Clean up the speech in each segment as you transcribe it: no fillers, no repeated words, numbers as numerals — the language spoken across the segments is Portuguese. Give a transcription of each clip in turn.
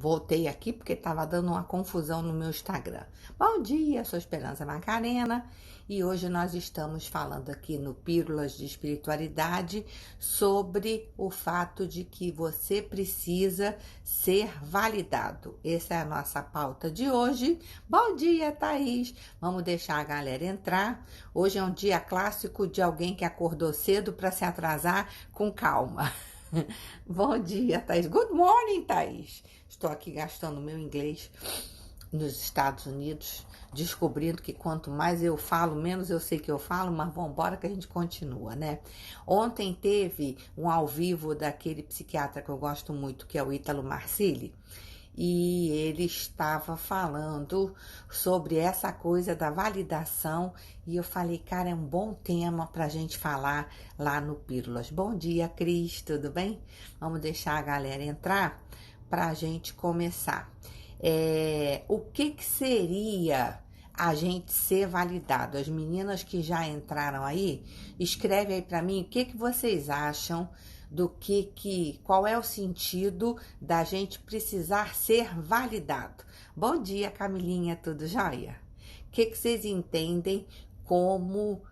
Voltei aqui porque estava dando uma confusão no meu Instagram. Bom dia, sou Esperança Macarena e hoje nós estamos falando aqui no Pílulas de Espiritualidade sobre o fato de que você precisa ser validado. Essa é a nossa pauta de hoje. Bom dia, Thaís! Vamos deixar a galera entrar. Hoje é um dia clássico de alguém que acordou cedo para se atrasar com calma. Bom dia, Thaís. Good morning, Thaís. Estou aqui gastando meu inglês nos Estados Unidos, descobrindo que quanto mais eu falo, menos eu sei que eu falo, mas vamos embora que a gente continua, né? Ontem teve um ao vivo daquele psiquiatra que eu gosto muito, que é o Ítalo Marcilli, e ele estava falando sobre essa coisa da validação e eu falei, cara, é um bom tema para a gente falar lá no Pílulas. Bom dia, Cris, tudo bem? Vamos deixar a galera entrar para a gente começar. O que seria a gente ser validado? As meninas que já entraram aí, escreve aí para mim o que vocês acham do qual é o sentido da gente precisar ser validado. Bom dia, Camilinha, tudo jóia? O que vocês entendem como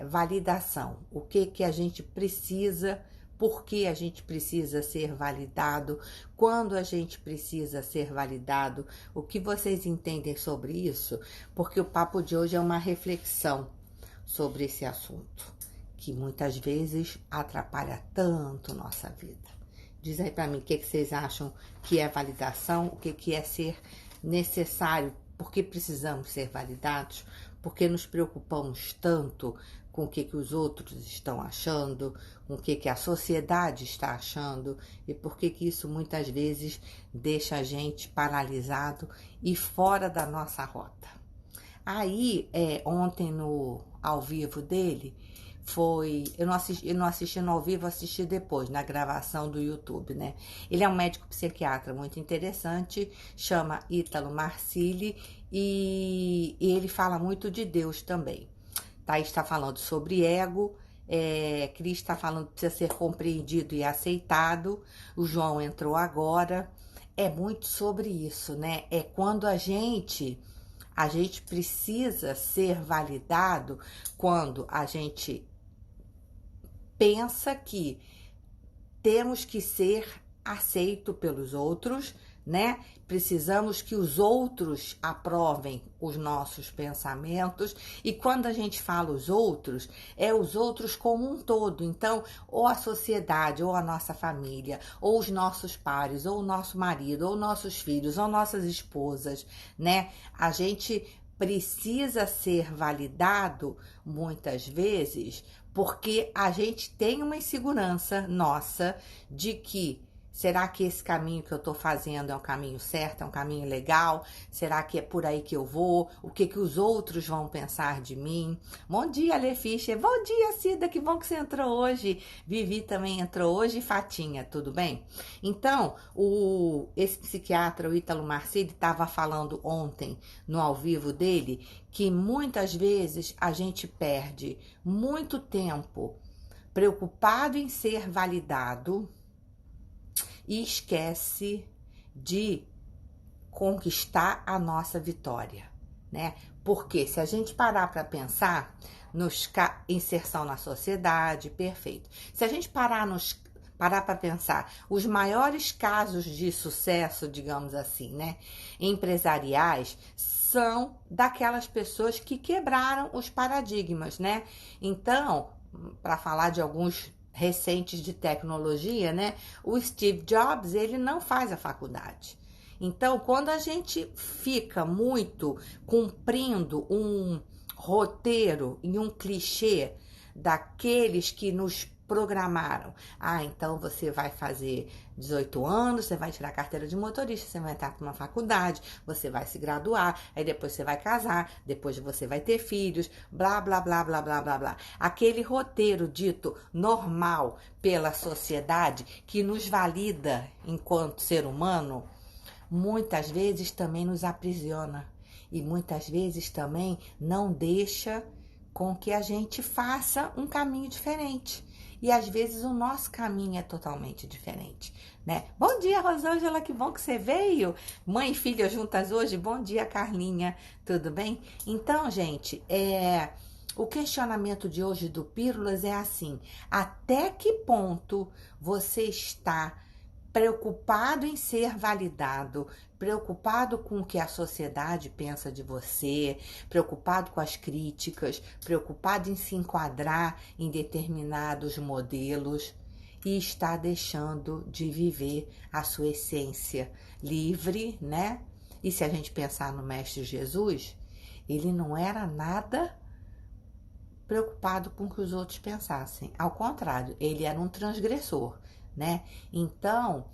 validação? O que a gente precisa, por que a gente precisa ser validado, quando a gente precisa ser validado, o que vocês entendem sobre isso? Porque o papo de hoje é uma reflexão sobre esse assunto, que muitas vezes atrapalha tanto nossa vida. Diz aí para mim o que vocês acham que é validação, o que é ser necessário, por que precisamos ser validados, por que nos preocupamos tanto com o que os outros estão achando, com o que a sociedade está achando e por que isso muitas vezes deixa a gente paralisado e fora da nossa rota. Aí, ontem no ao vivo dele, eu não assisti no ao vivo, assisti depois, na gravação do YouTube, né? Ele é um médico psiquiatra muito interessante, chama Ítalo Marcilli, e ele fala muito de Deus também. Thaís está falando sobre ego, Cris está falando que precisa ser compreendido e aceitado, o João entrou agora. É muito sobre isso, né? É quando a gente precisa ser validado, quando a gente pensa que temos que ser aceito pelos outros, né? Precisamos que os outros aprovem os nossos pensamentos. E quando a gente fala os outros, é os outros como um todo. Então, ou a sociedade, ou a nossa família, ou os nossos pares, ou o nosso marido, ou nossos filhos, ou nossas esposas, né? A gente precisa ser validado muitas vezes porque a gente tem uma insegurança nossa de que será que esse caminho que eu tô fazendo é um caminho certo, é um caminho legal? Será que é por aí que eu vou? O que os outros vão pensar de mim? Bom dia, Lê Fischer. Bom dia, Cida. Que bom que você entrou hoje. Vivi também entrou hoje. Fatinha, tudo bem? Então, esse psiquiatra, o Ítalo Marcilli, estava falando ontem no ao vivo dele que muitas vezes a gente perde muito tempo preocupado em ser validado e esquece de conquistar a nossa vitória, né? Porque se a gente parar para pensar inserção na sociedade, perfeito. Se a gente parar para pensar, os maiores casos de sucesso, digamos assim, né, empresariais, são daquelas pessoas que quebraram os paradigmas, né? Então, para falar de alguns recentes de tecnologia, né? O Steve Jobs, ele não faz a faculdade. Então, quando a gente fica muito cumprindo um roteiro e um clichê daqueles que nos programaram. Então você vai fazer 18 anos, você vai tirar a carteira de motorista, você vai entrar para uma faculdade, você vai se graduar, aí depois você vai casar, depois você vai ter filhos, blá, blá, blá, blá, blá, blá, blá. Aquele roteiro dito normal pela sociedade que nos valida enquanto ser humano, muitas vezes também nos aprisiona e muitas vezes também não deixa com que a gente faça um caminho diferente. E às vezes o nosso caminho é totalmente diferente, né? Bom dia, Rosângela, que bom que você veio. Mãe e filha juntas hoje. Bom dia, Carlinha. Tudo bem? Então, gente, o questionamento de hoje do Pílulas é assim: até que ponto você está preocupado em ser validado, preocupado com o que a sociedade pensa de você, preocupado com as críticas, preocupado em se enquadrar em determinados modelos e está deixando de viver a sua essência livre, né? E se a gente pensar no Mestre Jesus, ele não era nada preocupado com o que os outros pensassem. Ao contrário, ele era um transgressor, né? Então,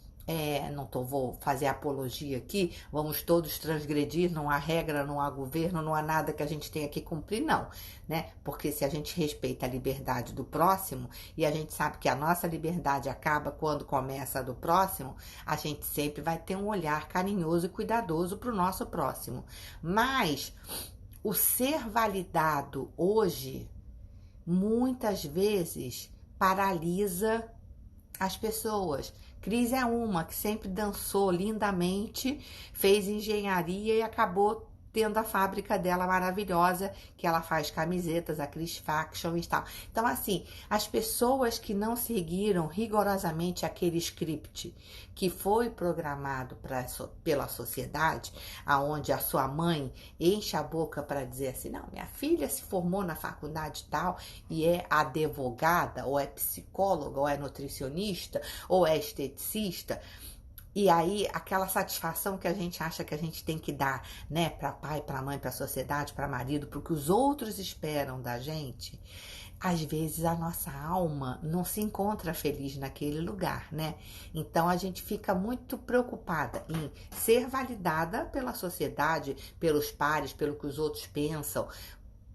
vou fazer apologia aqui, vamos todos transgredir, não há regra, não há governo, não há nada que a gente tenha que cumprir, não, né? Porque se a gente respeita a liberdade do próximo, e a gente sabe que a nossa liberdade acaba quando começa a do próximo, a gente sempre vai ter um olhar carinhoso e cuidadoso para o nosso próximo. Mas o ser validado hoje, muitas vezes, paralisa as pessoas. Cris é uma que sempre dançou lindamente, fez engenharia e acabou tendo a fábrica dela maravilhosa, que ela faz camisetas, a Cris Faction e tal. Então, assim, as pessoas que não seguiram rigorosamente aquele script que foi programado pela sociedade, aonde a sua mãe enche a boca para dizer assim, não, minha filha se formou na faculdade tal e é advogada, ou é psicóloga, ou é nutricionista, ou é esteticista. E aí, aquela satisfação que a gente acha que a gente tem que dar, né, para pai, para mãe, para sociedade, para marido, para o que os outros esperam da gente, às vezes a nossa alma não se encontra feliz naquele lugar, né? Então a gente fica muito preocupada em ser validada pela sociedade, pelos pares, pelo que os outros pensam,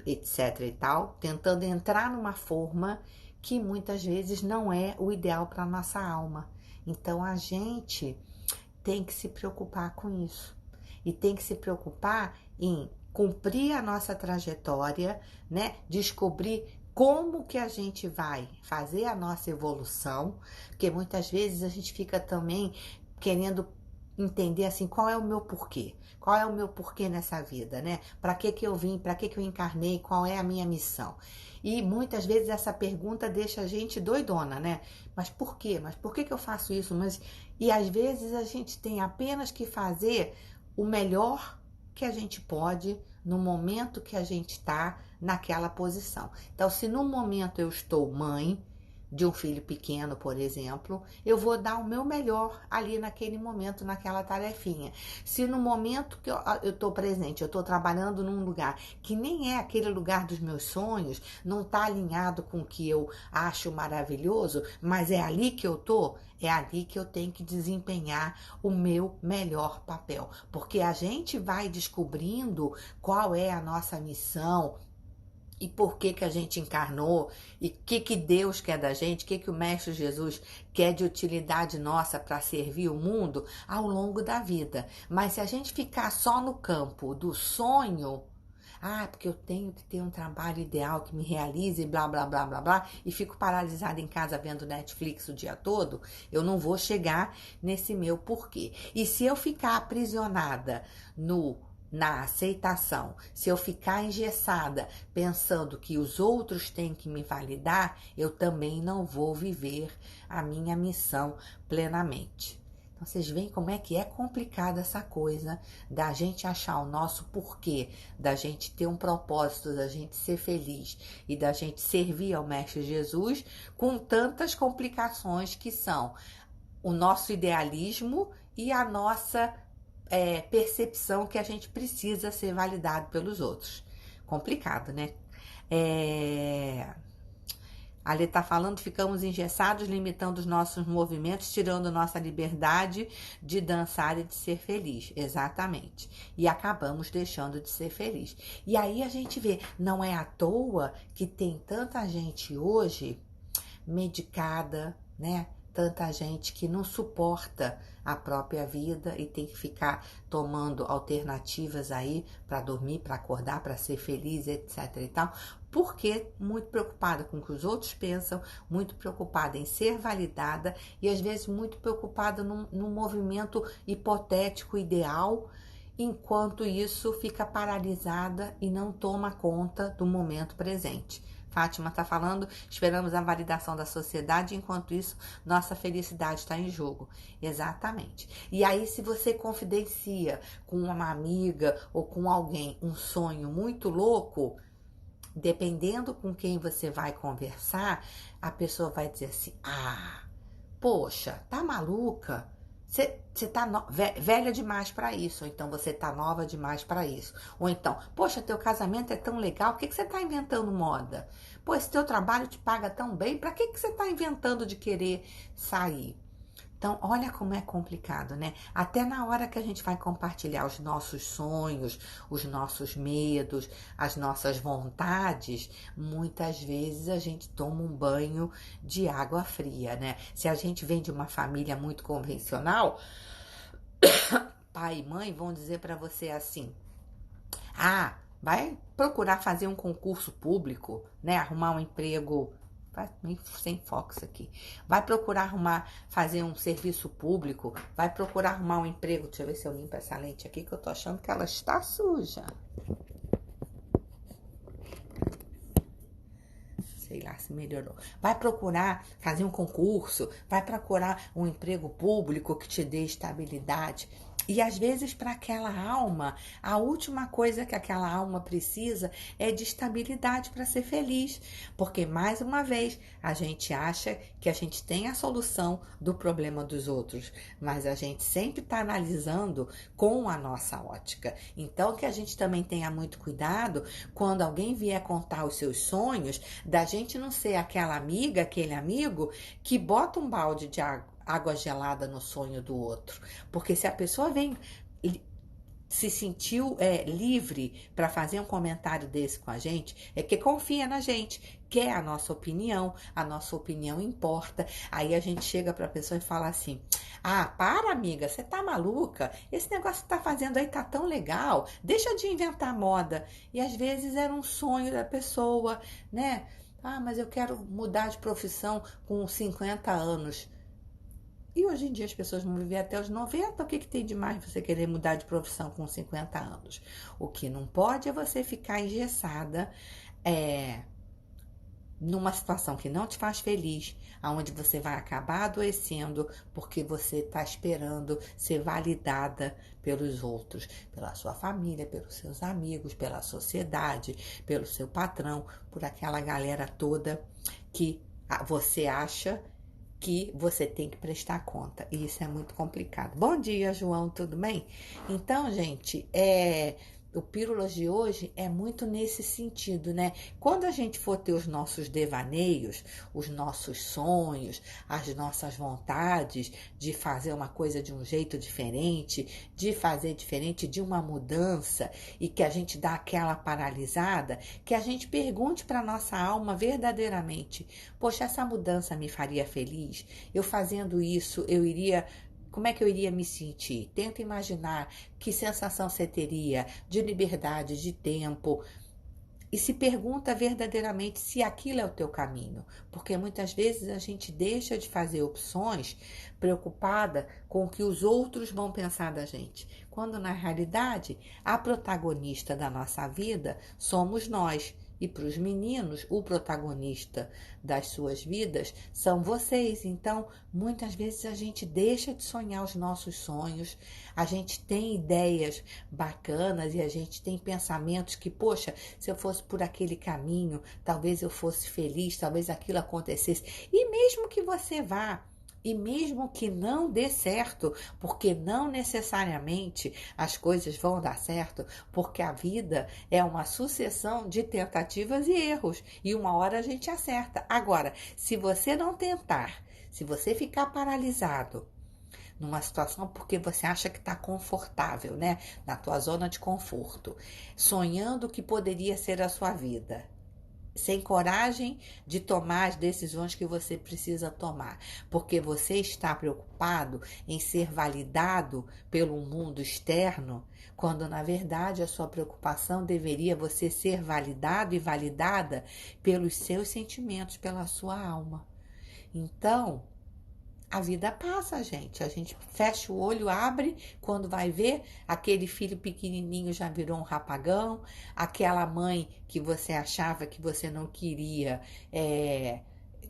etc e tal, tentando entrar numa forma que muitas vezes não é o ideal para nossa alma. Então a gente tem que se preocupar com isso. E tem que se preocupar em cumprir a nossa trajetória, né? Descobrir como que a gente vai fazer a nossa evolução, porque muitas vezes a gente fica também querendo entender assim, qual é o meu porquê? Qual é o meu porquê nessa vida, né? Para que eu vim? Para que eu encarnei? Qual é a minha missão? E muitas vezes essa pergunta deixa a gente doidona, né? Mas por quê? Mas por que eu faço isso? E às vezes a gente tem apenas que fazer o melhor que a gente pode no momento que a gente está naquela posição. Então, se no momento eu estou mãe de um filho pequeno, por exemplo, eu vou dar o meu melhor ali naquele momento, naquela tarefinha. Se no momento que eu estou presente, eu estou trabalhando num lugar que nem é aquele lugar dos meus sonhos, não está alinhado com o que eu acho maravilhoso, mas é ali que eu estou, é ali que eu tenho que desempenhar o meu melhor papel. Porque a gente vai descobrindo qual é a nossa missão, e por que a gente encarnou, e o que Deus quer da gente, o que o Mestre Jesus quer de utilidade nossa para servir o mundo ao longo da vida. Mas se a gente ficar só no campo do sonho, porque eu tenho que ter um trabalho ideal que me realize, blá, blá, blá, blá, blá, e fico paralisada em casa vendo Netflix o dia todo, eu não vou chegar nesse meu porquê. E se eu ficar aprisionada na aceitação, se eu ficar engessada pensando que os outros têm que me validar, eu também não vou viver a minha missão plenamente. Então, vocês veem como é que é complicada essa coisa da gente achar o nosso porquê, da gente ter um propósito, da gente ser feliz e da gente servir ao Mestre Jesus com tantas complicações que são o nosso idealismo e a nossa percepção que a gente precisa ser validado pelos outros. Complicado, né? Ali está falando, ficamos engessados, limitando os nossos movimentos, tirando nossa liberdade de dançar e de ser feliz. Exatamente. E acabamos deixando de ser feliz. E aí a gente vê, não é à toa que tem tanta gente hoje medicada, né? Tanta gente que não suporta a própria vida e tem que ficar tomando alternativas aí para dormir, para acordar, para ser feliz, etc e tal, Porque muito preocupada com o que os outros pensam, muito preocupada em ser validada e às vezes muito preocupada num movimento hipotético, ideal, enquanto isso fica paralisada e não toma conta do momento presente. Fátima está falando, esperamos a validação da sociedade, enquanto isso, nossa felicidade está em jogo. Exatamente. E aí, se você confidencia com uma amiga ou com alguém um sonho muito louco, dependendo com quem você vai conversar, a pessoa vai dizer assim, poxa, tá maluca? Você tá velha demais para isso, ou então você tá nova demais para isso. Ou então, poxa, teu casamento é tão legal, por que você tá inventando moda? Pô, esse teu trabalho te paga tão bem, para que você tá inventando de querer sair? Então, olha como é complicado, né? Até na hora que a gente vai compartilhar os nossos sonhos, os nossos medos, as nossas vontades, muitas vezes a gente toma um banho de água fria, né? Se a gente vem de uma família muito convencional, pai e mãe vão dizer para você assim: vai procurar fazer um concurso público, né? Arrumar um emprego. Meio sem foco isso aqui. Vai procurar fazer um serviço público, vai procurar arrumar um emprego. Deixa eu ver se eu limpo essa lente aqui, que eu tô achando que ela está suja. Sei lá se melhorou. Vai procurar fazer um concurso, vai procurar um emprego público que te dê estabilidade. E às vezes, para aquela alma, a última coisa que aquela alma precisa é de estabilidade para ser feliz. Porque, mais uma vez, a gente acha que a gente tem a solução do problema dos outros, mas a gente sempre está analisando com a nossa ótica. Então, que a gente também tenha muito cuidado quando alguém vier contar os seus sonhos, da gente não ser aquela amiga, aquele amigo que bota um balde de água gelada no sonho do outro. Porque se a pessoa se sentiu livre para fazer um comentário desse com a gente, é que confia na gente, quer a nossa opinião importa. Aí a gente chega para a pessoa e fala assim: para, amiga, você tá maluca? Esse negócio que tá fazendo aí tá tão legal, deixa de inventar moda. E às vezes era um sonho da pessoa, né? Mas eu quero mudar de profissão com 50 anos. E hoje em dia as pessoas vão viver até os 90. O que tem de mais você querer mudar de profissão com 50 anos? O que não pode é você ficar engessada numa situação que não te faz feliz, aonde você vai acabar adoecendo porque você está esperando ser validada pelos outros, pela sua família, pelos seus amigos, pela sociedade, pelo seu patrão, por aquela galera toda que você acha que você tem que prestar conta. E isso é muito complicado. Bom dia, João, tudo bem? Então, gente, o Pílulas de hoje é muito nesse sentido, né? Quando a gente for ter os nossos devaneios, os nossos sonhos, as nossas vontades de fazer uma coisa de um jeito diferente, de fazer diferente, de uma mudança, e que a gente dá aquela paralisada, que a gente pergunte para nossa alma verdadeiramente: poxa, essa mudança me faria feliz? Eu fazendo isso, como é que eu iria me sentir? Tenta imaginar que sensação você teria de liberdade, de tempo. E se pergunta verdadeiramente se aquilo é o teu caminho. Porque muitas vezes a gente deixa de fazer opções preocupada com o que os outros vão pensar da gente. Quando na realidade a protagonista da nossa vida somos nós. E para os meninos, o protagonista das suas vidas são vocês. Então, muitas vezes a gente deixa de sonhar os nossos sonhos, a gente tem ideias bacanas e a gente tem pensamentos que, poxa, se eu fosse por aquele caminho, talvez eu fosse feliz, talvez aquilo acontecesse. E mesmo que você vá, e mesmo que não dê certo, porque não necessariamente as coisas vão dar certo, porque a vida é uma sucessão de tentativas e erros, e uma hora a gente acerta. Agora, se você não tentar, se você ficar paralisado numa situação porque você acha que está confortável, né? Na tua zona de conforto, sonhando que poderia ser a sua vida, sem coragem de tomar as decisões que você precisa tomar, porque você está preocupado em ser validado pelo mundo externo, quando na verdade a sua preocupação deveria você ser validado e validada pelos seus sentimentos, pela sua alma. Então, a vida passa, gente. A gente fecha o olho, abre, quando vai ver, aquele filho pequenininho já virou um rapagão, aquela mãe que você achava que você não queria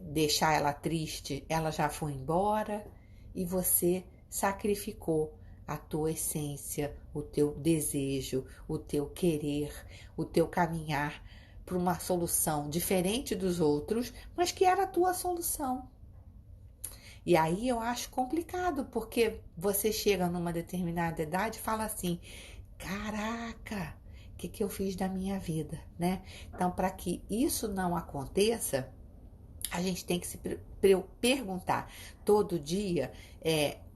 deixar ela triste, ela já foi embora e você sacrificou a tua essência, o teu desejo, o teu querer, o teu caminhar para uma solução diferente dos outros, mas que era a tua solução. E aí eu acho complicado, porque você chega numa determinada idade e fala assim, caraca, o que eu fiz da minha vida, né? Então, para que isso não aconteça, a gente tem que se perguntar todo dia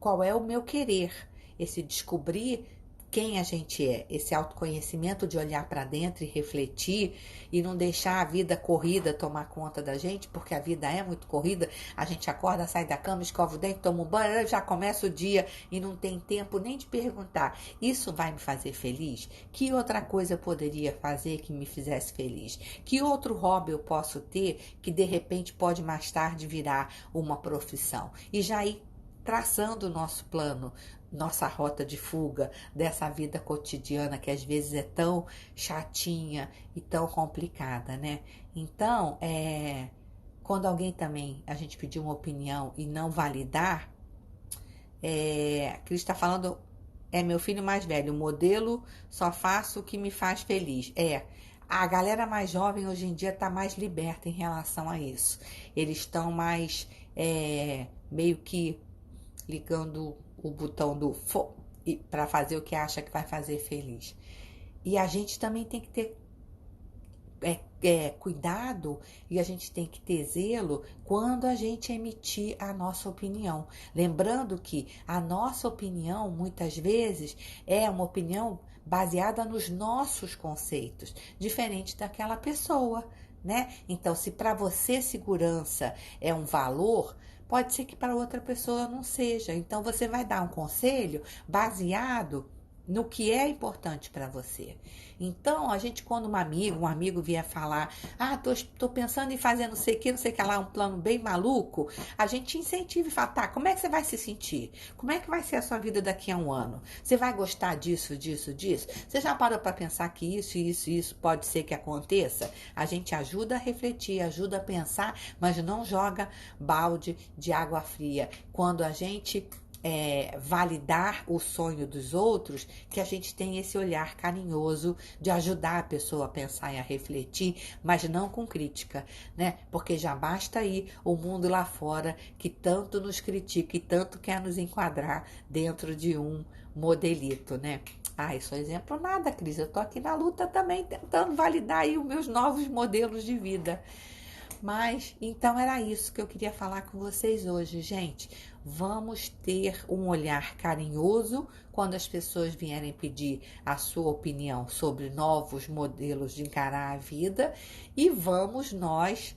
qual é o meu querer, esse descobrir quem a gente é, esse autoconhecimento de olhar para dentro e refletir e não deixar a vida corrida tomar conta da gente, porque a vida é muito corrida, a gente acorda, sai da cama, escova o dente, toma um banho, já começa o dia e não tem tempo nem de perguntar, isso vai me fazer feliz? Que outra coisa eu poderia fazer que me fizesse feliz? Que outro hobby eu posso ter que de repente pode mais tarde virar uma profissão? E já ir traçando o nosso plano, nossa rota de fuga dessa vida cotidiana que às vezes é tão chatinha e tão complicada, né? Então, quando alguém também, a gente pedir uma opinião e não validar, Cris está falando, meu filho mais velho, o modelo só faço o que me faz feliz. A galera mais jovem hoje em dia está mais liberta em relação a isso. Eles estão mais, meio que ligando o botão do para fazer o que acha que vai fazer feliz. E a gente também tem que ter cuidado e a gente tem que ter zelo quando a gente emitir a nossa opinião. Lembrando que a nossa opinião, muitas vezes, é uma opinião baseada nos nossos conceitos, diferente daquela pessoa, né? Então, se para você segurança é um valor, pode ser que para outra pessoa não seja. Então, você vai dar um conselho baseado no que é importante para você. Então, a gente, quando um amigo vier falar, tô pensando em fazer não sei o que lá, um plano bem maluco, a gente incentiva e fala, tá, como é que você vai se sentir? Como é que vai ser a sua vida daqui a um ano? Você vai gostar disso, disso, disso? Você já parou para pensar que isso pode ser que aconteça? A gente ajuda a refletir, ajuda a pensar, mas não joga balde de água fria. Quando a gente validar o sonho dos outros, que a gente tem esse olhar carinhoso de ajudar a pessoa a pensar e a refletir, mas não com crítica, né? Porque já basta aí o mundo lá fora que tanto nos critica e tanto quer nos enquadrar dentro de um modelito, né? Sou exemplo nada, Cris. Eu tô aqui na luta também, tentando validar aí os meus novos modelos de vida. Mas, então era isso que eu queria falar com vocês hoje, gente. Vamos ter um olhar carinhoso quando as pessoas vierem pedir a sua opinião sobre novos modelos de encarar a vida e vamos nós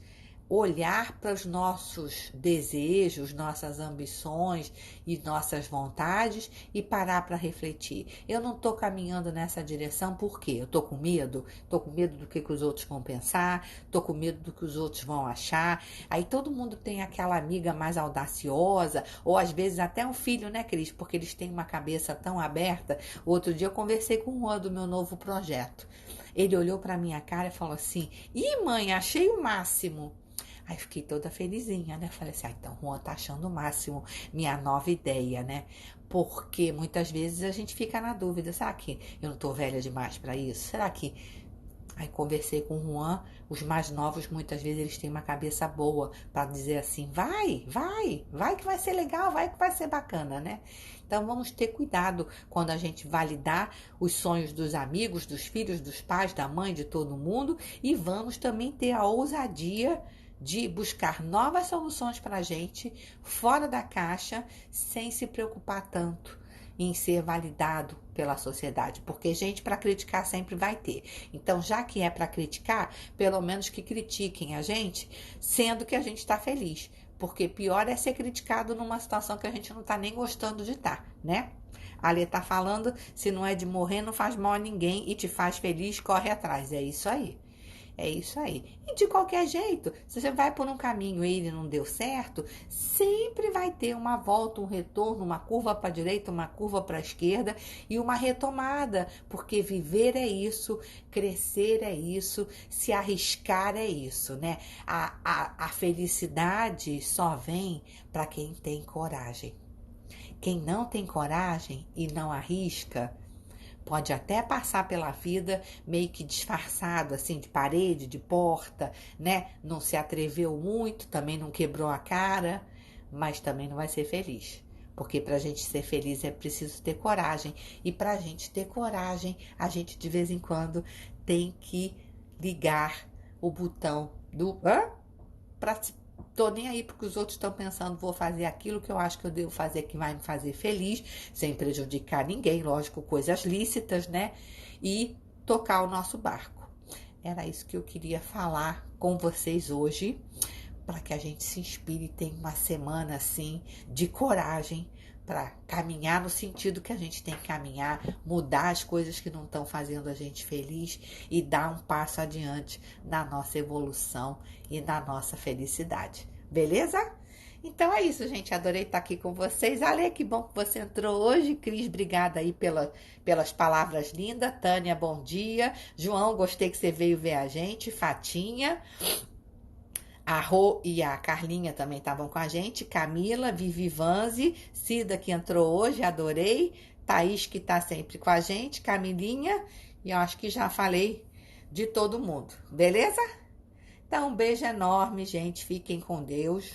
olhar para os nossos desejos, nossas ambições e nossas vontades e parar para refletir. Eu não estou caminhando nessa direção porque eu estou com medo? Estou com medo do que os outros vão pensar, estou com medo do que os outros vão achar. Aí todo mundo tem aquela amiga mais audaciosa, ou às vezes até um filho, né, Cris? Porque eles têm uma cabeça tão aberta. Outro dia eu conversei com o Juan do meu novo projeto. Ele olhou para minha cara e falou assim, mãe, achei o máximo. Aí fiquei toda felizinha, né? Falei assim, então o Juan tá achando o máximo minha nova ideia, né? Porque muitas vezes a gente fica na dúvida, será que eu não tô velha demais para isso? Será que... Aí conversei com o Juan, os mais novos muitas vezes eles têm uma cabeça boa para dizer assim, vai que vai ser legal, vai que vai ser bacana, né? Então vamos ter cuidado quando a gente validar os sonhos dos amigos, dos filhos, dos pais, da mãe, de todo mundo e vamos também ter a ousadia de buscar novas soluções para a gente, fora da caixa, sem se preocupar tanto em ser validado pela sociedade, porque gente para criticar sempre vai ter. Então, já que é para criticar, pelo menos que critiquem a gente, sendo que a gente está feliz, porque pior é ser criticado numa situação que a gente não está nem gostando de estar, né? A Lê tá falando, se não é de morrer, não faz mal a ninguém e te faz feliz, corre atrás. É isso aí. É isso aí. E de qualquer jeito, se você vai por um caminho e ele não deu certo, sempre vai ter uma volta, um retorno, uma curva para a direita, uma curva para a esquerda e uma retomada, porque viver é isso, crescer é isso, se arriscar é isso, né? A felicidade só vem para quem tem coragem. Quem não tem coragem e não arrisca, pode até passar pela vida meio que disfarçado, assim, de parede, de porta, né? Não se atreveu muito, também não quebrou a cara, mas também não vai ser feliz. Porque para a gente ser feliz é preciso ter coragem. E para a gente ter coragem, a gente de vez em quando tem que ligar o botão do... Tô nem aí porque os outros estão pensando, vou fazer aquilo que eu acho que eu devo fazer, que vai me fazer feliz, sem prejudicar ninguém, lógico, coisas lícitas, né? E tocar o nosso barco. Era isso que eu queria falar com vocês hoje, para que a gente se inspire e tenha uma semana assim de coragem para caminhar no sentido que a gente tem que caminhar, mudar as coisas que não estão fazendo a gente feliz e dar um passo adiante na nossa evolução e na nossa felicidade. Beleza? Então é isso, gente. Adorei estar aqui com vocês. Ale, que bom que você entrou hoje. Cris, obrigada aí pelas palavras lindas. Tânia, bom dia. João, gostei que você veio ver a gente. Fatinha. A Rô e a Carlinha também estavam com a gente. Camila, Vivi Vanzi, Cida que entrou hoje, adorei. Thaís que tá sempre com a gente. Camilinha. E eu acho que já falei de todo mundo. Beleza? Então, um beijo enorme, gente. Fiquem com Deus.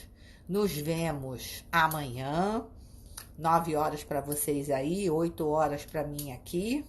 Nos vemos amanhã. 9 horas para vocês aí, 8 horas para mim aqui.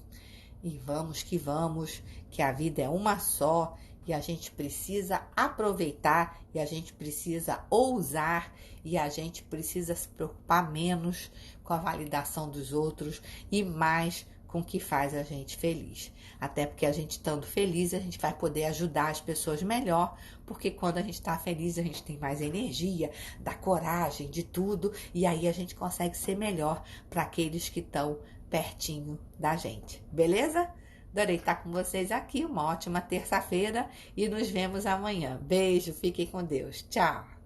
E vamos, que a vida é uma só e a gente precisa aproveitar e a gente precisa ousar e a gente precisa se preocupar menos com a validação dos outros e mais com o que faz a gente feliz. Até porque a gente estando feliz, a gente vai poder ajudar as pessoas melhor, porque quando a gente está feliz, a gente tem mais energia, dá coragem de tudo, e aí a gente consegue ser melhor para aqueles que estão pertinho da gente. Beleza? Adorei estar com vocês aqui. Uma ótima terça-feira e nos vemos amanhã. Beijo, fiquem com Deus. Tchau!